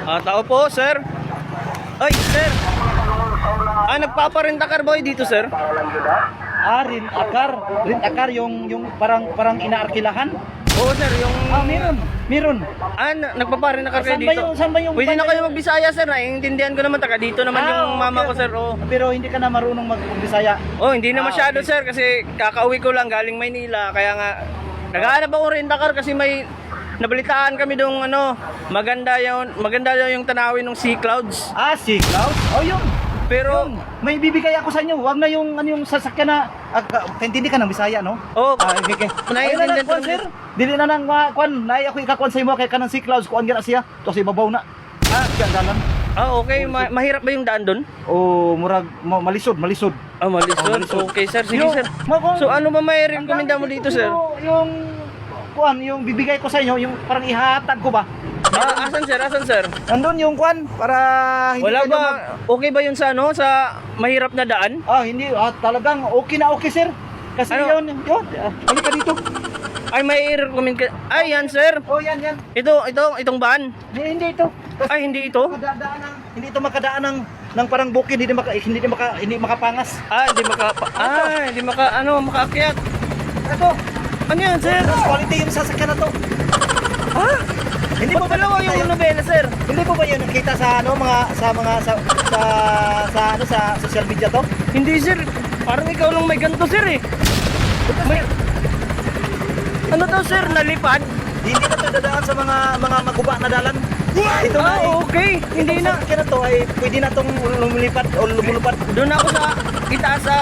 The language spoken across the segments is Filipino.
Tao po, sir. Ay, sir. Nagpaparenta car boy dito, sir. Rent-a-car yung parang inaarkilahan. Oo, sir, yung... Meron. Nagpaparenta car kayo dito. Saan ba yung Pwede na kayo magbisaya, sir. Naiintindihan ko naman, taga dito naman yung mama ko, sir. Oh. Pero hindi ka na marunong mag-Bisaya. Oh, hindi na masyado, okay. sir, kasi kakauwi ko lang galing Maynila, kaya nga naghahanap ako rent-a-car kasi may nabalitaan kami dong maganda yung tanawin ng sea clouds. Sea Clouds? Oh, yun. Pero May bibigay ako sa inyo. Huwag na yung sasakyan na hindi ka ng Bisaya, no? Okay. Naiintindihan ko, sir. Dili na nang kwan, nay ako ikakuan sa imo kay kanang Sea Clouds kuan gyud siya. To sa ibabaw na. Diyan dalan. okay, mahirap ba yung daan doon? Murag malisod. Malisod. Malisod. Okay, sir, sige, sir. So ano ba may recommenda mo dito, sir? Yung bibigay ko sa inyo, yung parang ihahatag ko ba? Asan, sir? Nandun yung kwan para hindi Wala kayo ba? Okay ba yun sa sa mahirap na daan? hindi. Talagang okay na okay, sir. Kasi Ano? yun. Halika dito. Ay, may recommend ka. Ay, yan, sir. Oh, yan. Itong van. Hindi ito. Ay, hindi ito. Hindi ito makadaan ng parang bukid, hindi makapangas. Hindi makaakyat. Ito, Ano yan, sir? quality yung sasakyan na to. Hindi Ba't dalawa yung nobela, sir? Hindi po ba yun nakita sa sa social media to? Hindi, sir. Parang ikaw lang may ganito, sir, eh. Ano to, sir? Nalipad? Hindi na to dadaan sa mga maguba na dalan. Ito na Okay. Hindi na. Sasakyan na to ay pwede na tong lumilipad o lumulupad. Doon ako sa itaas sa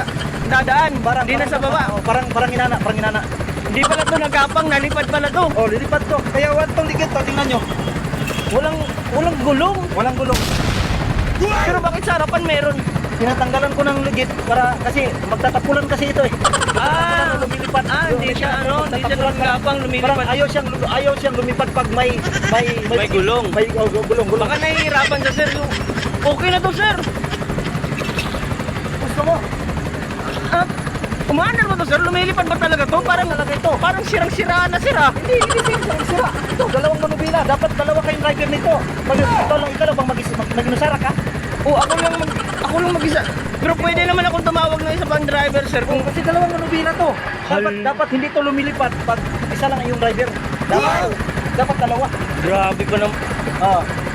dadaan. Hindi na sa baba. Parang inana. Hindi pala to nagapang, nalipad pala to. Lilipad to. Kaya wat tong ligid to, tingnan nyo. Walang gulong. Walang gulong. Pero bakit sa harapan meron? Tinatanggalan ko ng ligid para kasi magtatapulan kasi ito eh. Lumilipad. Hindi siya nagapang, lumilipad. Parang ayaw siyang lumipad pag may gulong. May gulong. Baka nahihirapan siya, sir. Okay na to, sir. Gusto mo? Umaandar ba to, sir? Lumilipad ba talaga to? Parang sirang-siraan na, sir, Hindi sira. Ito, dalawang manubila. Dapat dalawa kayong driver nito. Pag ikaw lang bang mag-inusara ka? Ako lang mag-isa. Pero pwede naman akong tumawag ng isa pang driver, sir. Kasi dalawang manubila to. Dapat hindi to lumilipad pag isa lang yung driver. Dapat dalawa. Grabe pa naman.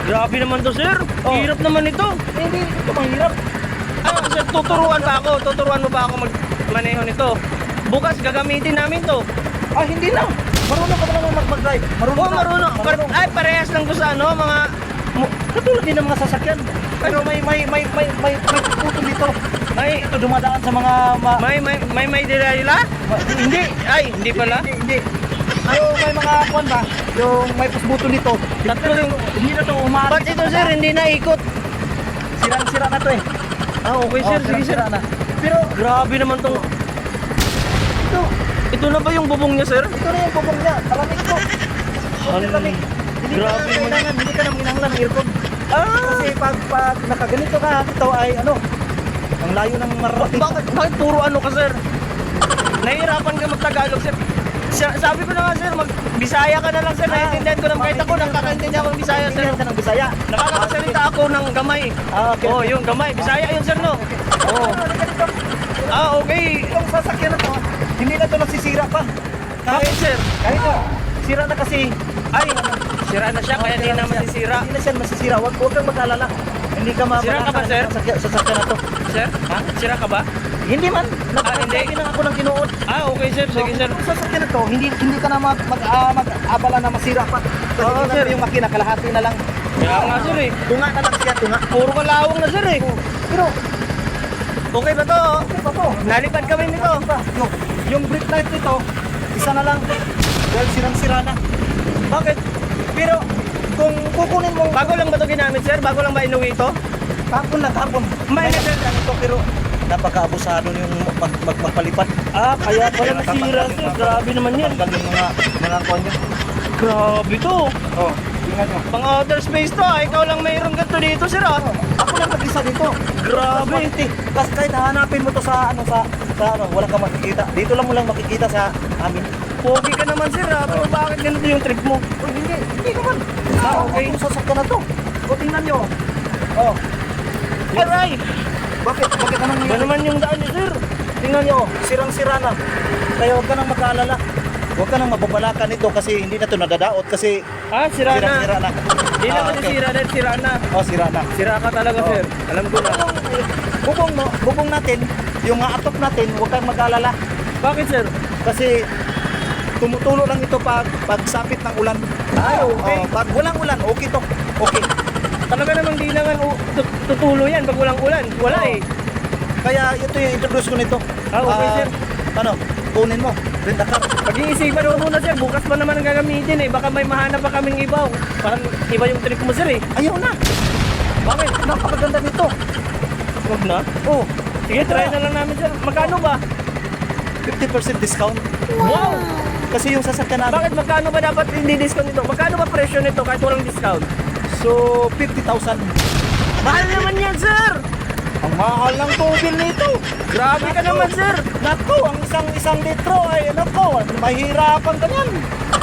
Grabe naman to, sir. Hirap naman ito. Hindi ito mahirap. Sir, tuturuan mo ba ako magmaneho nito? Bukas gagamitin namin to. Hindi na. Marunong ka ba naman mag-drive? Marunong. Parehas lang to sa mga... Katulad din ng mga sasakyan. Pero may putol dito. Ito dumadaan sa mga... May dilala? Hindi. Hindi pala. Hindi. May mga kwan ba? Yung may pusbutol dito. Tatlo yung... Hindi na ito umarap. Ba't ito, sir? Hindi na ikot. Sirang-sira na to eh. Okay, sir. Sige, sir. Na. Pero grabe naman tong... Ito na ba yung bubong niya, sir? ito na yung bubong niya. Talamig to. Talamig. Grabe naman. Hindi ka na minanglan ng aircon. Kasi pag nakaganito ka, ito ay ang layo ng marating. Bakit puro ka, sir? Nahihirapan ka mag-Tagalog, sir. Sabi ko na nga, sir, mag-Bisaya ka na lang, sir. Naiintindihan ko ng kahit ako, nakakaintindihan ko ng Bisaya, sir. Naiintindihan ka ng Bisaya. Nakakasalita ako ng gamay. Okay. Yung gamay. Bisaya yun, sir, no? Okay. Itong sasakyan na to, hindi na to nasisira pa. Bakit, sir? Kahit sira na kasi. Sira na siya, kaya hindi na masisira. Hindi na siya masisira. Huwag kang mag-alala. Hindi ka Sira ka ba, sir? Sasakyan na to. Sir? Sira ka ba? Hindi man. Hindi. Hindi na ako ng tinuod. Okay, sir. Sige, sir. Kung sasakyan na to, hindi ka na mag-abala na masira pa. Oo, sir. Yung makina, kalahati na lang. Kaya nga, sir, eh. Tunga na lang siya, tunga. Puro kalawang na, sir, eh. Pero, Okay ba to? okay pa to. Nalipad kami nito. Yung brake light nito, isa na lang. Dahil sirang-sira na. Bakit? Pero, kung kukunin mo, Bago lang ba ito ginamit, sir? Bago lang ba inuwi ito? kahapon. May sir lang ito, pero napaka-abusado yung magpalipad. Kaya pala nasira, sir. Grabe naman yan. Tanggal yung mga kuwan niya. Grabe to. Tingnan nyo. Pang outer space to, Ikaw lang mayroong ganito dito, sir, Ako lang mag-isa dito. Grabe. Kasi kahit hanapin mo to sa wala ka makikita. Dito lang mo lang makikita sa amin. Pogi ka naman, sir, Pero bakit ganito yung trip mo? Hindi naman. Okay. Itong sasakyan na to. O, tingnan nyo. Oh. Aray! Bakit naman Ba naman yung daan niyo, sir? Tingnan nyo, sirang-sira na. Kaya huwag ka nang mag-aalala. Huwag ka nang mababalakan ito kasi hindi na ito nadadaot kasi Ah, sira sira na. na. Hindi na kasi okay. sira dahil sira na. Oh, sira na. Sira ka talaga, Oo. sir. Alam ko na. Bubong natin, yung atop natin, huwag kang mag-aalala. Bakit, sir? Kasi tumutulo lang ito pag sapit ng ulan. Ay, okay. Pag walang ulan, okay to. Okay. Talaga namang di naman tutulo yan pag walang ulan. Wala Oo. eh. Kaya ito yung introduce ko nito. Ah, okay, sir. Ano, kunin mo. Rent a car. Pag-iisipan mo muna, sir. Bukas pa naman ang gagamitin eh. Baka may mahanap pa kaming iba. Parang iba yung trip mo, sir eh. Ayaw na. Bakit? Napakaganda nito. Huwag na. Oh, Sige, try na lang namin, sir. Magkano ba? 50% discount. Wow! Kasi yung sasakyan namin. Bakit magkano ba dapat hindi discount nito? Magkano ba presyo nito kahit walang discount? So, 50,000. Mahal naman yan, sir! Ang mahal ng tubil nito. Grabe ka naman, sir! Naku, ang isang litro ay nako, mahirapan ka yan.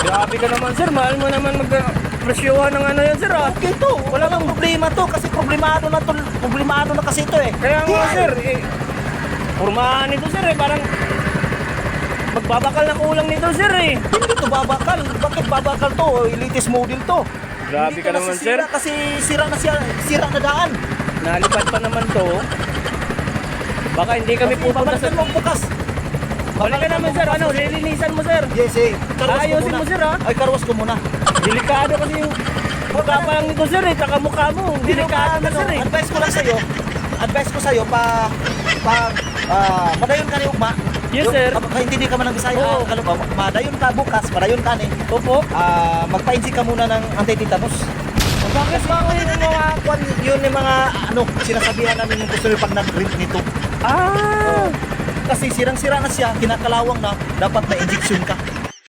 Grabe ka naman, sir. Mahal mo naman mag-presyohan ng ano yan, sir, ah. Okay to, wala kang problema to kasi problemado na kasi ito eh. Kaya nga, sir, eh, pormahan nito, sir, eh. Parang magbabakal na kulang nito, sir, eh. Hindi to babakal. Bakit babakal to? Latest model to. Grabe Hindi ka to naman, nasisira sir. kasi sira na daan. Nalipad pa naman to. Baka hindi kami pupunta sa... Babalikan mo bukas. Balik ka naman, sir. Ano, lilinisan mo, sir. Yes, eh. Karwas ko Ayusin muna. mo, sir, ah. Ay, karwas ko muna. Delikado kasi yung mukha pa lang nito, sir, eh. Tsaka mukha mo. Delikado na, sir, eh. Advice ko lang sa'yo. Advice ko sa'yo madayon ka ni Ugma. Yes, sir. Hindi ka man ng Bisaya. Oo. Madayon ka bukas, madayon ka ni. Opo. Magpa-inject ka muna ng anti-tetanus. Bakit ba Yung mga yun yung mga sinasabihan namin yung gusto pag nag-rent nito. Ah! Kasi sirang-sira na siya, kinakalawang na, dapat na injection ka.